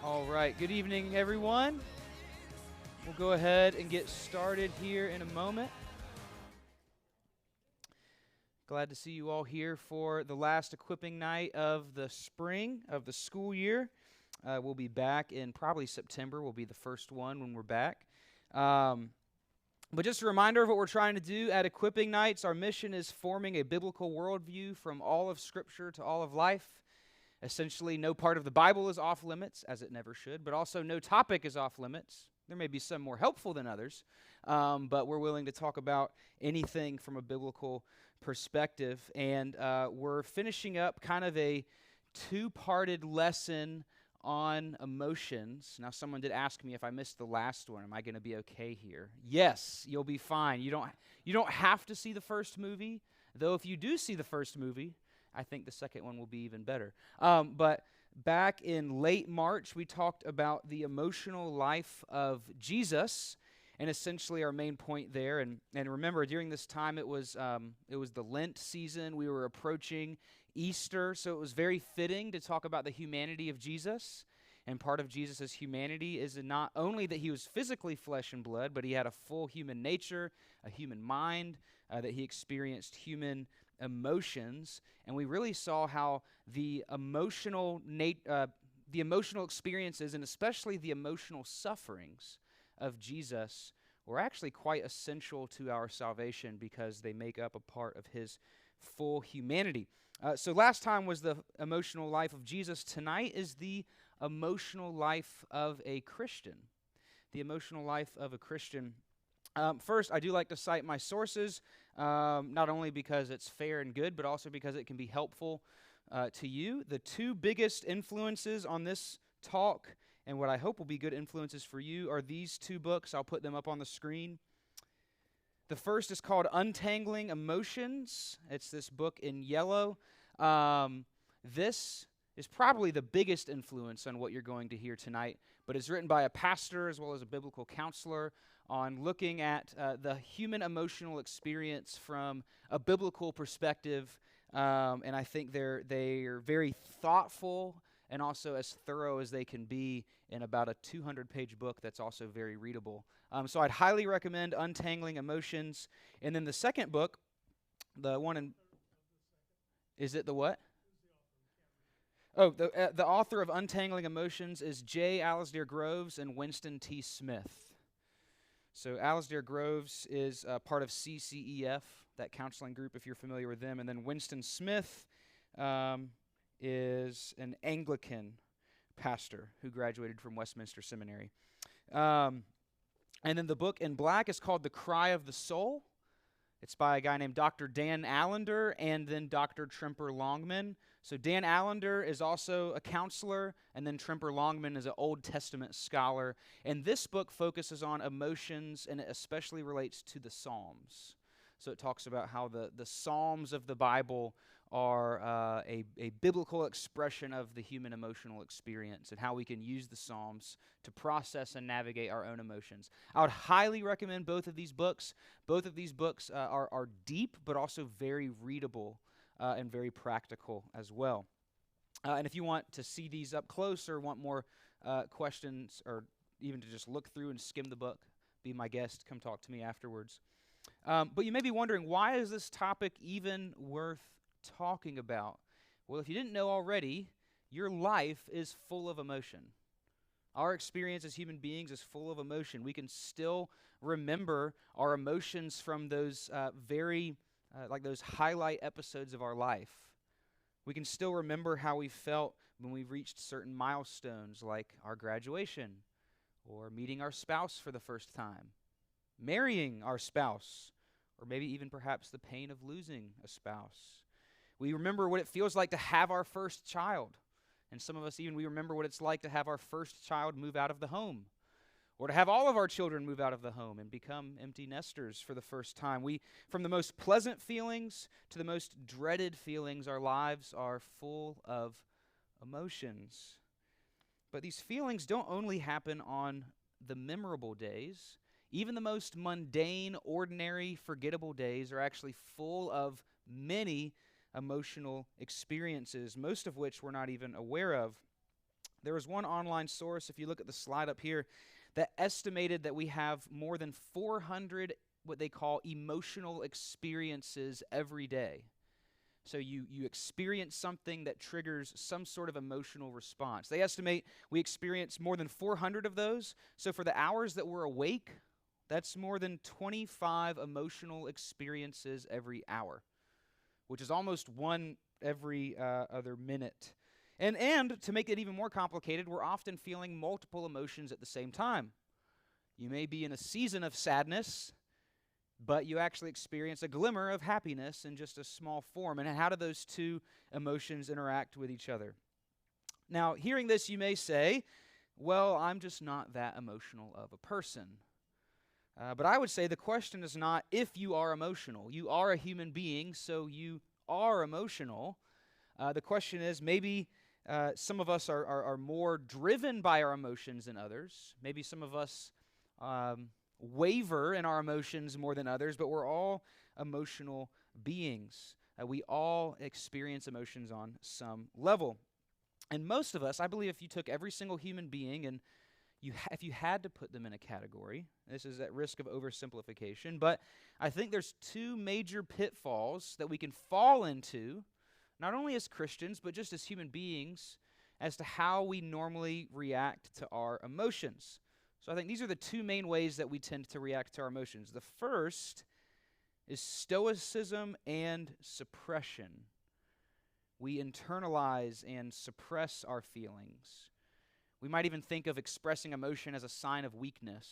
All right, good evening, everyone. We'll go ahead and get started here in a moment. Glad to see you all here for the last equipping night of the spring of the school year. We'll be back in probably September, will be the first one when we're back. But just a reminder of what we're trying to do at Equipping Nights. Our mission is forming a biblical worldview from all of Scripture to all of life. Essentially, no part of the Bible is off limits, as it never should, but also no topic is off limits. There may be some more helpful than others, but we're willing to talk about anything from a biblical perspective. And we're finishing up kind of a two-parted lesson on emotions. Now, someone did ask me if I missed the last one, am I going to be okay here? Yes, you'll be fine. You don't have to see the first movie, though if you do see the first movie, I think the second one will be even better. But back in late March, we talked about the emotional life of Jesus, and essentially our main point there. And remember, during this time, it was the Lent season. We were approaching Easter, so it was very fitting to talk about the humanity of Jesus. And part of Jesus' humanity is not only that he was physically flesh and blood, but he had a full human nature, a human mind, that he experienced human emotions, and we really saw how the emotional experiences and especially the emotional sufferings of Jesus were actually quite essential to our salvation because they make up a part of his full humanity. So last time was the emotional life of Jesus. Tonight is the emotional life of a Christian. The emotional life of a Christian. First, I do like to cite my sources, not only because it's fair and good, but also because it can be helpful to you. The two biggest influences on this talk, and what I hope will be good influences for you, are these two books. I'll put them up on the screen. The first is called Untangling Emotions. It's this book in yellow. This is probably the biggest influence on what you're going to hear tonight, but it's written by a pastor as well as a biblical counselor on looking at the human emotional experience from a biblical perspective, and I think they are very thoughtful and also as thorough as they can be in about a 200-page book that's also very readable. So I'd highly recommend Untangling Emotions. And then the second book, the one in... Is it the what? Oh, the author of Untangling Emotions is J. Alasdair Groves and Winston T. Smith. So Alasdair Groves is part of CCEF, that counseling group, if you're familiar with them. And then Winston Smith is an Anglican pastor who graduated from Westminster Seminary. And then the book in black is called The Cry of the Soul. It's by a guy named Dr. Dan Allender and then Dr. Tremper Longman. So Dan Allender is also a counselor, and then Tremper Longman is an Old Testament scholar. And this book focuses on emotions, and it especially relates to the Psalms. So it talks about how the Psalms of the Bible are a biblical expression of the human emotional experience and how we can use the Psalms to process and navigate our own emotions. I would highly recommend both of these books. Both of these books are deep, but also very readable and very practical as well. And if you want to see these up close or want more questions or even to just look through and skim the book, be my guest, come talk to me afterwards. But you may be wondering, why is this topic even worth talking about? Well, if you didn't know already, your life is full of emotion. Our experience as human beings is full of emotion. We can still remember our emotions from those like those highlight episodes of our life. We can still remember how we felt when we reached certain milestones, like our graduation, or meeting our spouse for the first time, marrying our spouse, or maybe even perhaps the pain of losing a spouse. We remember what it feels like to have our first child. And some of us we remember what it's like to have our first child move out of the home, or to have all of our children move out of the home and become empty nesters for the first time. From the most pleasant feelings to the most dreaded feelings, our lives are full of emotions. But these feelings don't only happen on the memorable days. Even the most mundane, ordinary, forgettable days are actually full of many emotional experiences, most of which we're not even aware of. There was one online source, if you look at the slide up here, that estimated that we have more than 400 what they call emotional experiences every day. So you experience something that triggers some sort of emotional response. They estimate we experience more than 400 of those. So for the hours that we're awake, that's more than 25 emotional experiences every hour, which is almost one every other minute. And to make it even more complicated, we're often feeling multiple emotions at the same time. You may be in a season of sadness, but you actually experience a glimmer of happiness in just a small form. And how do those two emotions interact with each other? Now, hearing this, you may say, well, I'm just not that emotional of a person. But I would say the question is not if you are emotional. You are a human being, so you are emotional. The question is maybe some of us are more driven by our emotions than others. Maybe some of us waver in our emotions more than others, but we're all emotional beings. We all experience emotions on some level. And most of us, I believe if you took every single human being and if you had to put them in a category, this is at risk of oversimplification, but I think there's two major pitfalls that we can fall into, not only as Christians, but just as human beings, as to how we normally react to our emotions. So I think these are the two main ways that we tend to react to our emotions. The first is stoicism and suppression. We internalize and suppress our feelings. We might even think of expressing emotion as a sign of weakness.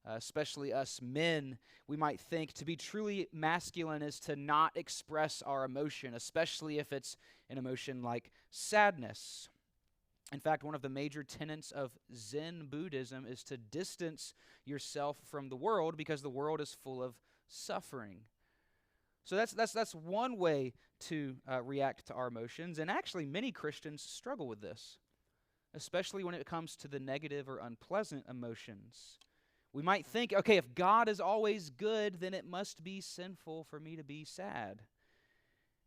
Especially us men, we might think to be truly masculine is to not express our emotion, especially if it's an emotion like sadness. In fact, one of the major tenets of Zen Buddhism is to distance yourself from the world because the world is full of suffering. So that's one way to react to our emotions, and actually many Christians struggle with this, especially when it comes to the negative or unpleasant emotions. We might think, okay, if God is always good, then it must be sinful for me to be sad.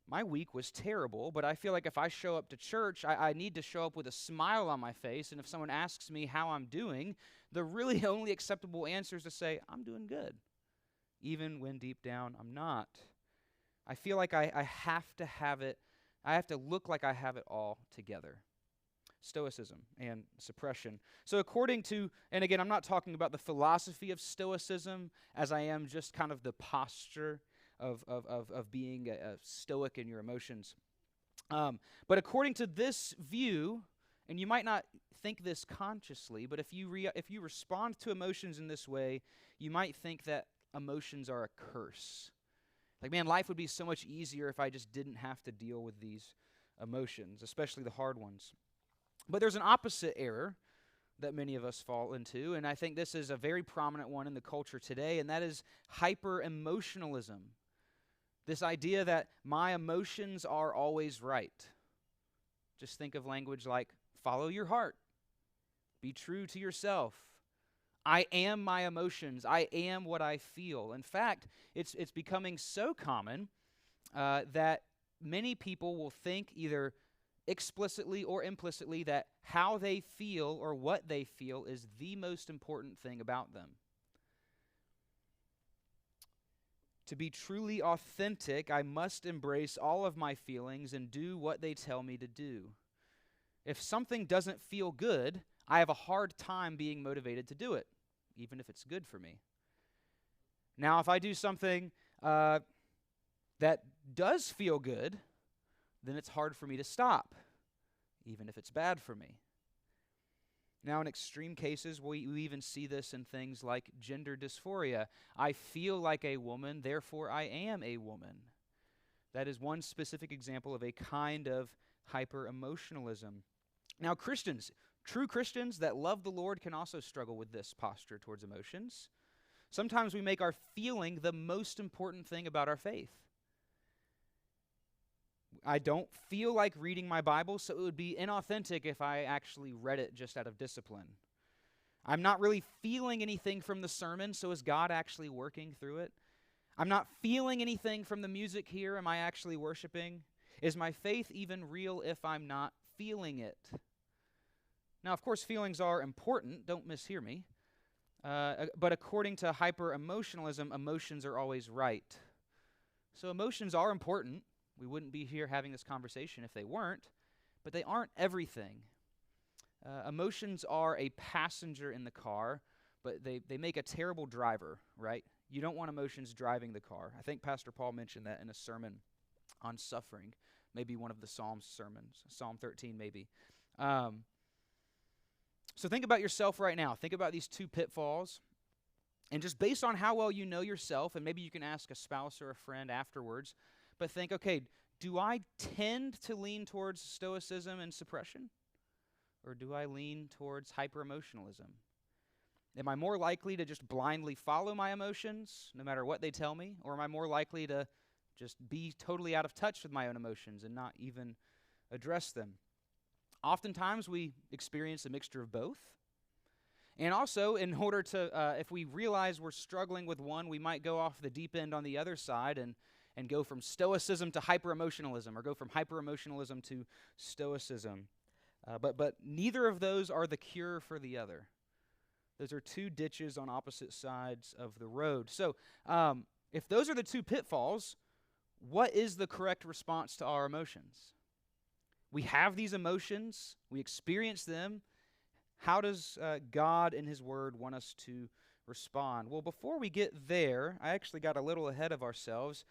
My week was terrible, but I feel like if I show up to church, I need to show up with a smile on my face, and if someone asks me how I'm doing, the really only acceptable answer is to say, I'm doing good, even when deep down I'm not. I feel like I have to have it, I have to look like I have it all together. Stoicism and suppression. So according to, and again, I'm not talking about the philosophy of Stoicism as I am just kind of the posture of being a stoic in your emotions. But according to this view, and you might not think this consciously, but if you respond to emotions in this way, you might think that emotions are a curse. Like, man, life would be so much easier if I just didn't have to deal with these emotions, especially the hard ones. But there's an opposite error that many of us fall into, and I think this is a very prominent one in the culture today, and that is hyper-emotionalism. This idea that my emotions are always right. Just think of language like, follow your heart, be true to yourself. I am my emotions. I am what I feel. In fact, it's becoming so common that many people will think either explicitly or implicitly that how they feel or what they feel is the most important thing about them. To be truly authentic, I must embrace all of my feelings and do what they tell me to do. If something doesn't feel good, I have a hard time being motivated to do it, even if it's good for me. Now, if I do something that does feel good, then it's hard for me to stop, even if it's bad for me. Now, in extreme cases, we even see this in things like gender dysphoria. I feel like a woman, therefore I am a woman. That is one specific example of a kind of hyper-emotionalism. Now, Christians, true Christians that love the Lord can also struggle with this posture towards emotions. Sometimes we make our feeling the most important thing about our faith. I don't feel like reading my Bible, so it would be inauthentic if I actually read it just out of discipline. I'm not really feeling anything from the sermon, so is God actually working through it? I'm not feeling anything from the music here. Am I actually worshiping? Is my faith even real if I'm not feeling it? Now, of course, feelings are important. Don't mishear me. But according to hyper-emotionalism, emotions are always right. So emotions are important. We wouldn't be here having this conversation if they weren't, but they aren't everything. Emotions are a passenger in the car, but they make a terrible driver, right? You don't want emotions driving the car. I think Pastor Paul mentioned that in a sermon on suffering, maybe one of the Psalms sermons, Psalm 13 maybe. So think about yourself right now. Think about these two pitfalls. And just based on how well you know yourself, and maybe you can ask a spouse or a friend afterwards, but think, okay, do I tend to lean towards stoicism and suppression? Or do I lean towards hyper-emotionalism? Am I more likely to just blindly follow my emotions, no matter what they tell me? Or am I more likely to just be totally out of touch with my own emotions and not even address them? Oftentimes we experience a mixture of both. And also, in order to, if we realize we're struggling with one, we might go off the deep end on the other side and go from stoicism to hyper-emotionalism, or go from hyper-emotionalism to stoicism. But neither of those are the cure for the other. Those are two ditches on opposite sides of the road. So if those are the two pitfalls, what is the correct response to our emotions? We have these emotions. We experience them. How does God in His Word want us to respond? Well, before we get there, I actually got a little ahead of ourselves.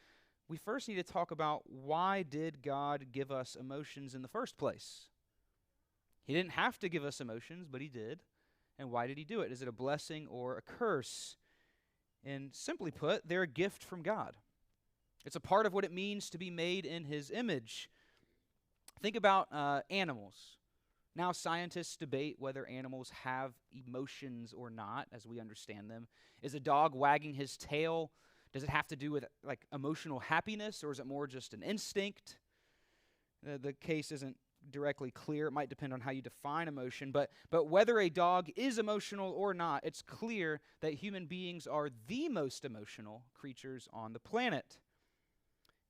We first need to talk about, why did God give us emotions in the first place? He didn't have to give us emotions, but He did. And why did He do it? Is it a blessing or a curse? And simply put, they're a gift from God. It's a part of what it means to be made in His image. Think about animals. Now scientists debate whether animals have emotions or not, as we understand them. Is a dog wagging his tail, does it have to do with like emotional happiness, or is it more just an instinct? The case isn't directly clear. It might depend on how you define emotion, but whether a dog is emotional or not, it's clear that human beings are the most emotional creatures on the planet.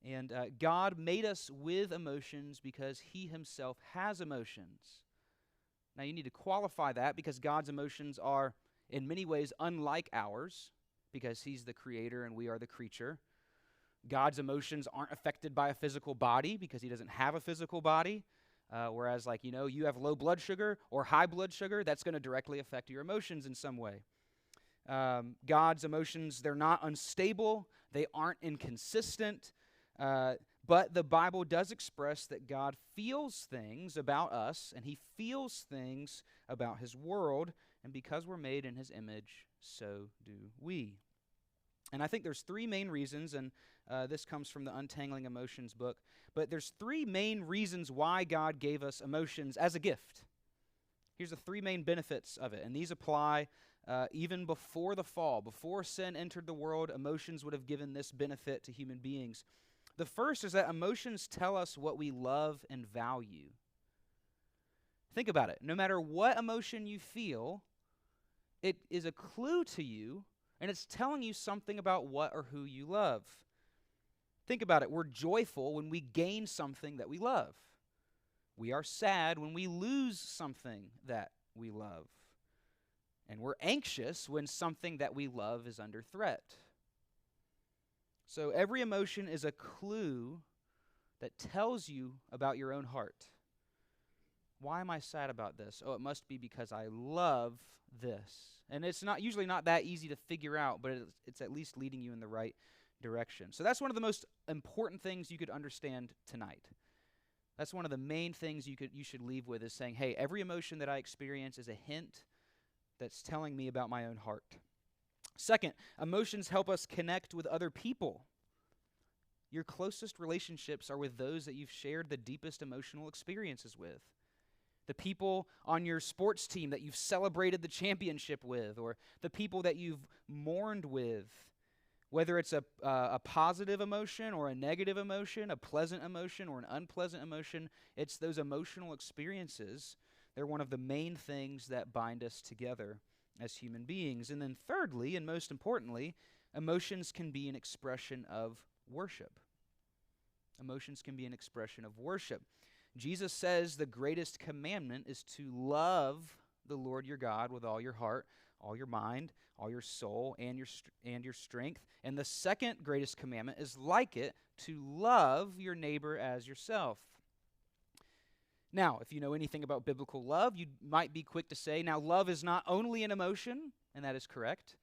And God made us with emotions because He Himself has emotions. Now you need to qualify that, because God's emotions are in many ways unlike ours, because He's the creator and we are the creature. God's emotions aren't affected by a physical body, because He doesn't have a physical body. Whereas, like, you have low blood sugar or high blood sugar, that's going to directly affect your emotions in some way. God's emotions, they're not unstable, they aren't inconsistent, but the Bible does express that God feels things about us, and He feels things about His world, and because we're made in His image, so do we. And I think there's three main reasons, and this comes from the Untangling Emotions book, but there's three main reasons why God gave us emotions as a gift. Here's the three main benefits of it, and these apply even before the fall. Before sin entered the world, emotions would have given this benefit to human beings. The first is that emotions tell us what we love and value. Think about it. No matter what emotion you feel, it is a clue to you, and it's telling you something about what or who you love. Think about it. We're joyful when we gain something that we love. We are sad when we lose something that we love. And we're anxious when something that we love is under threat. So every emotion is a clue that tells you about your own heart. Why am I sad about this? Oh, it must be because I love this. And it's usually not that easy to figure out, but it's at least leading you in the right direction. So that's one of the most important things you could understand tonight. That's one of the main things you should leave with, is saying, hey, every emotion that I experience is a hint that's telling me about my own heart. Second, emotions help us connect with other people. Your closest relationships are with those that you've shared the deepest emotional experiences with. The people on your sports team that you've celebrated the championship with, or the people that you've mourned with. Whether it's a positive emotion or a negative emotion, a pleasant emotion or an unpleasant emotion, it's those emotional experiences. They're one of the main things that bind us together as human beings. And then thirdly, and most importantly, emotions can be an expression of worship. Emotions can be an expression of worship. Jesus says the greatest commandment is to love the Lord your God with all your heart, all your mind, all your soul, and your strength. And the second greatest commandment is like it, to love your neighbor as yourself. Now, if you know anything about biblical love, you might be quick to say, now, love is not only an emotion, and that is correct.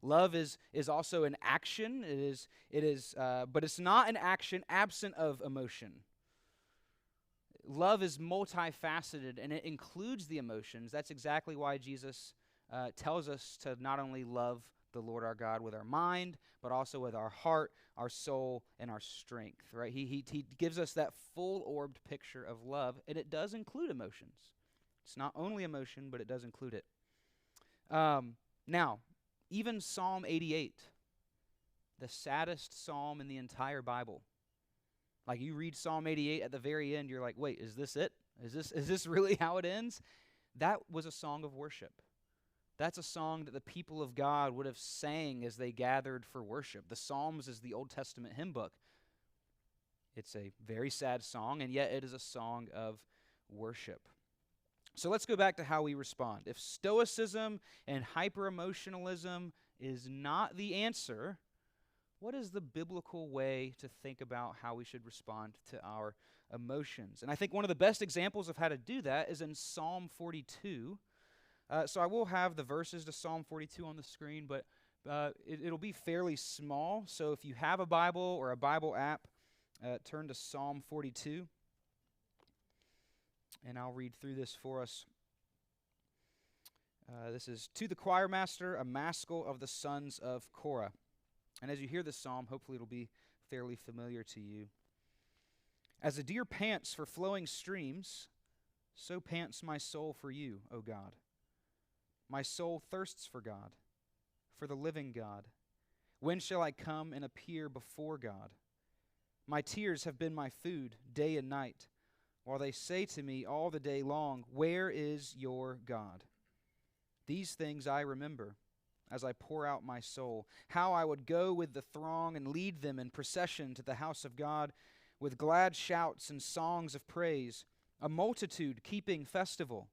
Love is also an action. But it's not an action absent of emotion. Love is multifaceted, and it includes the emotions. That's exactly why Jesus tells us to not only love the Lord our God with our mind, but also with our heart, our soul, and our strength, right? He gives us that full-orbed picture of love, and it does include emotions. It's not only emotion, but it does include it. Now, even Psalm 88, the saddest psalm in the entire Bible. Like, you read Psalm 88 at the very end, you're like, wait, is this it? Is this really how it ends? That was a song of worship. That's a song that the people of God would have sang as they gathered for worship. The Psalms is the Old Testament hymn book. It's a very sad song, and yet it is a song of worship. So let's go back to how we respond. If stoicism and hyper-emotionalism is not the answer, what is the biblical way to think about how we should respond to our emotions? And I think one of the best examples of how to do that is in Psalm 42. So I will have the verses to Psalm 42 on the screen, but it'll be fairly small. So if you have a Bible or a Bible app, turn to Psalm 42. And I'll read through this for us. This is, "To the choir master, a maskil of the sons of Korah." And as you hear this psalm, hopefully it'll be fairly familiar to you. "As a deer pants for flowing streams, so pants my soul for you, O God. My soul thirsts for God, for the living God. When shall I come and appear before God? My tears have been my food day and night, while they say to me all the day long, 'Where is your God?' These things I remember as I pour out my soul, how I would go with the throng and lead them in procession to the house of God with glad shouts and songs of praise, a multitude keeping festival.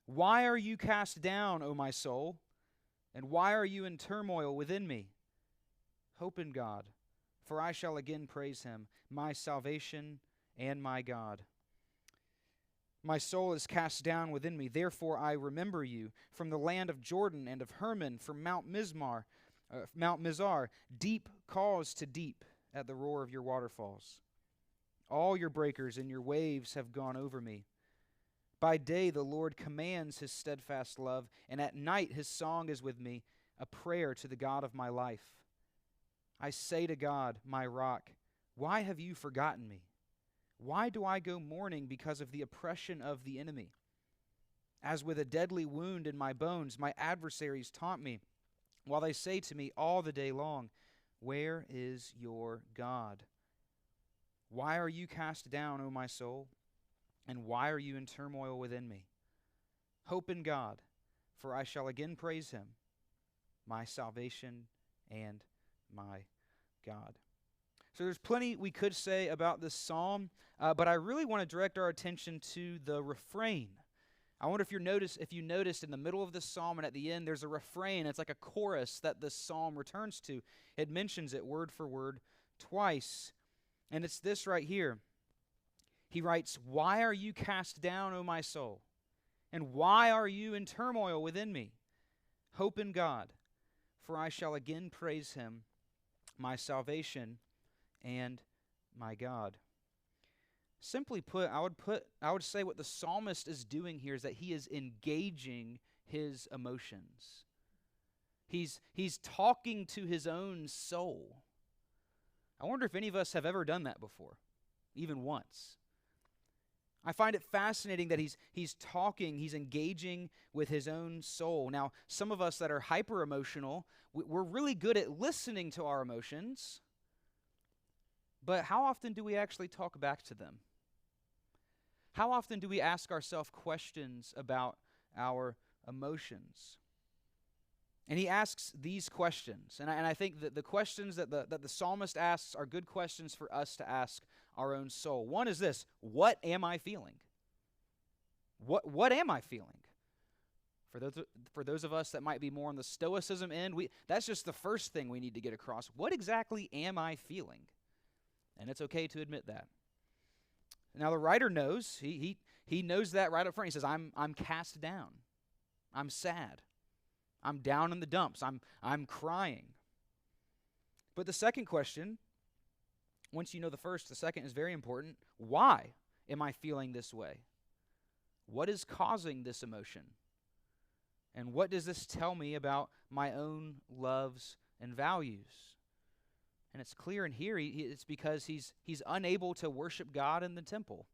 Why are you cast down, O my soul? And why are you in turmoil within me? Hope in God, for I shall again praise him, my salvation and my God. My soul is cast down within me, therefore I remember you, from the land of Jordan and of Hermon, from Mount Mizar. Deep calls to deep at the roar of your waterfalls. All your breakers and your waves have gone over me. By day the Lord commands his steadfast love, and at night his song is with me, a prayer to the God of my life. I say to God, my rock, why have you forgotten me? Why do I go mourning because of the oppression of the enemy? As with a deadly wound in my bones, my adversaries taunt me, while they say to me all the day long, 'Where is your God?' Why are you cast down, O my soul? And why are you in turmoil within me? Hope in God, for I shall again praise him, my salvation and my God." So there's plenty we could say about this psalm, but I really want to direct our attention to the refrain. I wonder if you noticed in the middle of this psalm and at the end, there's a refrain. It's like a chorus that this psalm returns to. It mentions it word for word twice, and it's this right here. He writes, "Why are you cast down, O my soul? And why are you in turmoil within me? Hope in God, for I shall again praise him, my salvation and my God." Simply put, I would say what the psalmist is doing here is that he is engaging his emotions. He's talking to his own soul. I wonder if any of us have ever done that before, even once. I find it fascinating that he's talking, he's engaging with his own soul. Now, some of us that are hyper-emotional, we're really good at listening to our emotions, but how often do we actually talk back to them? How often do we ask ourselves questions about our emotions? And he asks these questions, and I think that the questions that the psalmist asks are good questions for us to ask our own soul. One is this: what am I feeling? What am I feeling? For those of us that might be more on the stoicism end, that's just the first thing we need to get across. What exactly am I feeling? And it's okay to admit that. Now the writer knows, he knows that right up front. He says, I'm cast down. I'm sad. I'm down in the dumps. I'm crying. But the second question, once you know the first, the second is very important. Why am I feeling this way? What is causing this emotion? And what does this tell me about my own loves and values? And it's clear in here, it's because he's unable to worship God in the temple.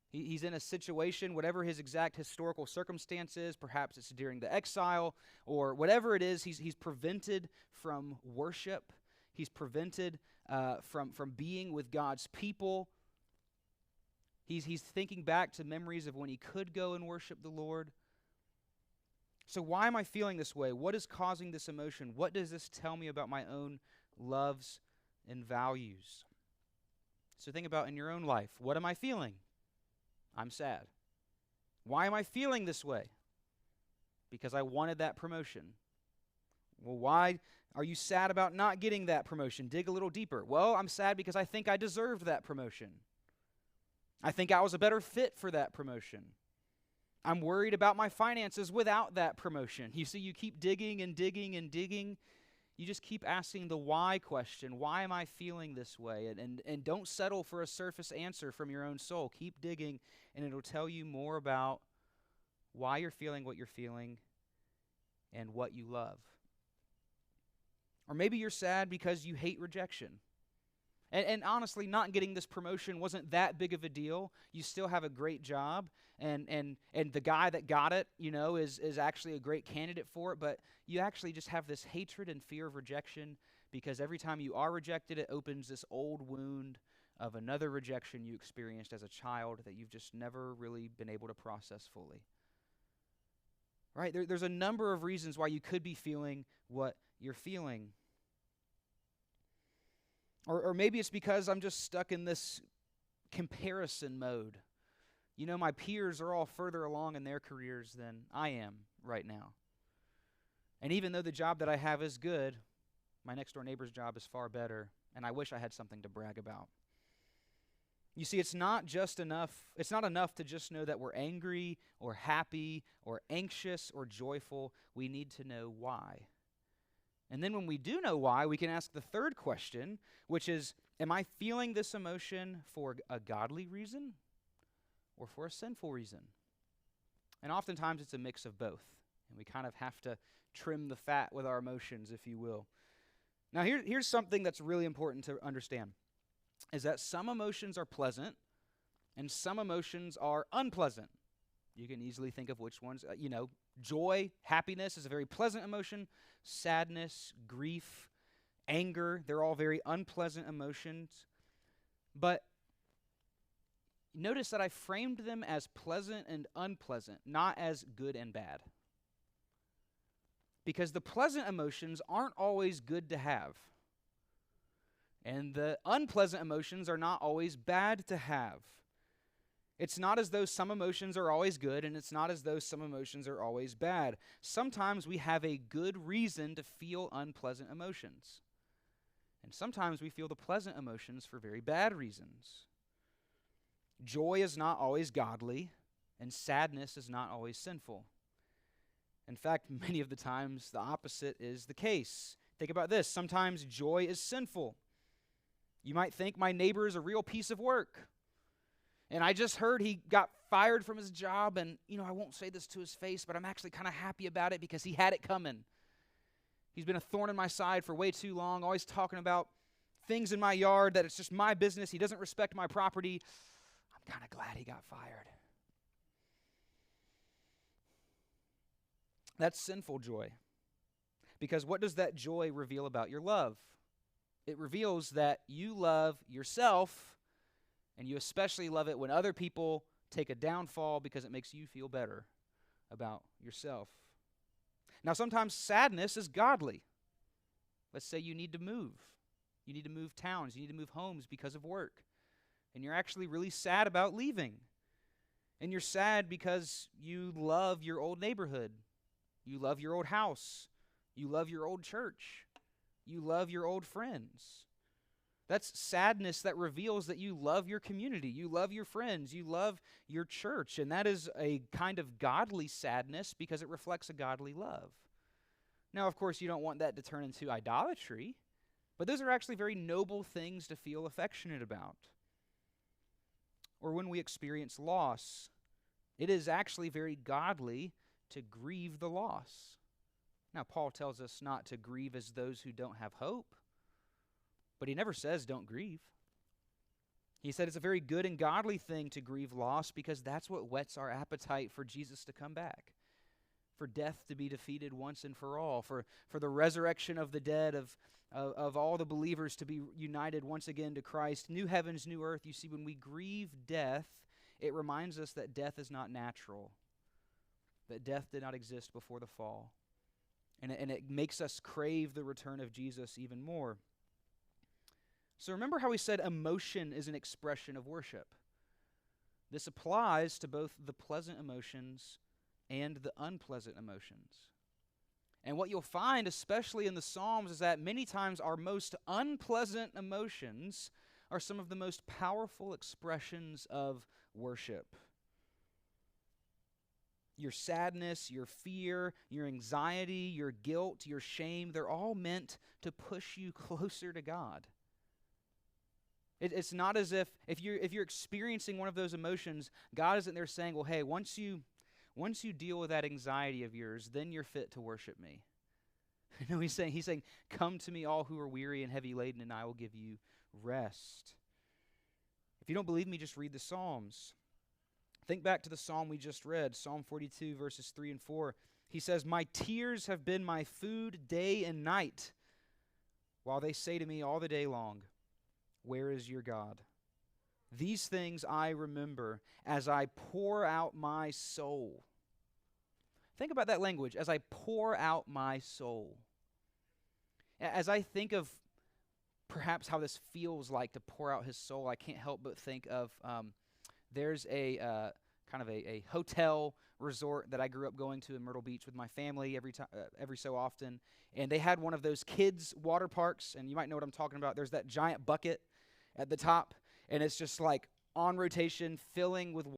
He's in a situation, whatever his exact historical circumstances, perhaps it's during the exile, or whatever it is, he's prevented from worship. He's prevented from being with God's people. He's thinking back to memories of when he could go and worship the Lord. So why am I feeling this way? What is causing this emotion? What does this tell me about my own loves and values? So think about in your own life. What am I feeling? I'm sad. Why am I feeling this way? Because I wanted that promotion. Well, why are you sad about not getting that promotion? Dig a little deeper. Well, I'm sad because I think I deserved that promotion. I think I was a better fit for that promotion. I'm worried about my finances without that promotion. You see, you keep digging and digging and digging. You just keep asking the why question. Why am I feeling this way? And don't settle for a surface answer from your own soul. Keep digging, and it'll tell you more about why you're feeling what you're feeling and what you love. Or maybe you're sad because you hate rejection. And honestly, not getting this promotion wasn't that big of a deal. You still have a great job, and the guy that got it, is actually a great candidate for it, but you actually just have this hatred and fear of rejection because every time you are rejected, it opens this old wound of another rejection you experienced as a child that you've just never really been able to process fully. Right? There's a number of reasons why you could be feeling what you're feeling. Or maybe it's because I'm just stuck in this comparison mode. My peers are all further along in their careers than I am right now. And even though the job that I have is good, my next door neighbor's job is far better, and I wish I had something to brag about. You see, it's not enough to just know that we're angry or happy or anxious or joyful. We need to know why. And then when we do know why, we can ask the third question, which is, am I feeling this emotion for a godly reason or for a sinful reason? And oftentimes it's a mix of both. And we kind of have to trim the fat with our emotions, if you will. Now here's something that's really important to understand, is that some emotions are pleasant and some emotions are unpleasant. You can easily think of which ones. Joy, happiness is a very pleasant emotion. Sadness, grief, anger, they're all very unpleasant emotions. But notice that I framed them as pleasant and unpleasant, not as good and bad. Because the pleasant emotions aren't always good to have. And the unpleasant emotions are not always bad to have. It's not as though some emotions are always good, and it's not as though some emotions are always bad. Sometimes we have a good reason to feel unpleasant emotions. And sometimes we feel the pleasant emotions for very bad reasons. Joy is not always godly, and sadness is not always sinful. In fact, many of the times the opposite is the case. Think about this. Sometimes joy is sinful. You might think my neighbor is a real piece of work. And I just heard he got fired from his job, and, I won't say this to his face, but I'm actually kind of happy about it because he had it coming. He's been a thorn in my side for way too long, always talking about things in my yard that it's just my business. He doesn't respect my property. I'm kind of glad he got fired. That's sinful joy. Because what does that joy reveal about your love? It reveals that you love yourself, and you especially love it when other people take a downfall because it makes you feel better about yourself. Now, sometimes sadness is godly. Let's say you need to move. You need to move towns. You need to move homes because of work. and you're actually really sad about leaving. And you're sad because you love your old neighborhood. You love your old house. You love your old church. You love your old friends. That's sadness that reveals that you love your community. You love your friends. You love your church. And that is a kind of godly sadness because it reflects a godly love. Now, of course, you don't want that to turn into idolatry, but those are actually very noble things to feel affectionate about. Or when we experience loss, it is actually very godly to grieve the loss. Now, Paul tells us not to grieve as those who don't have hope, but he never says don't grieve. He said it's a very good and godly thing to grieve loss because that's what whets our appetite for Jesus to come back, for death to be defeated once and for all, for the resurrection of the dead, of all the believers to be united once again to Christ. New heavens, new earth. You see, when we grieve death, it reminds us that death is not natural, that death did not exist before the fall. And it makes us crave the return of Jesus even more. So remember how we said emotion is an expression of worship. This applies to both the pleasant emotions and the unpleasant emotions. And what you'll find, especially in the Psalms, is that many times our most unpleasant emotions are some of the most powerful expressions of worship. Your sadness, your fear, your anxiety, your guilt, your shame, they're all meant to push you closer to God. It's not as if you're experiencing one of those emotions, God isn't there saying, well, hey, once you deal with that anxiety of yours, then you're fit to worship me. No, he's saying, come to me all who are weary and heavy laden, and I will give you rest. If you don't believe me, just read the Psalms. Think back to the psalm we just read, Psalm 42, verses 3 and 4. He says, my tears have been my food day and night, while they say to me all the day long, where is your God? These things I remember as I pour out my soul. Think about that language, as I pour out my soul. As I think of perhaps how this feels like to pour out his soul, I can't help but think of there's a kind of a hotel resort that I grew up going to in Myrtle Beach with my family every so often, and they had one of those kids water parks, and you might know what I'm talking about. There's that giant bucket at the top, and it's just like on rotation, filling with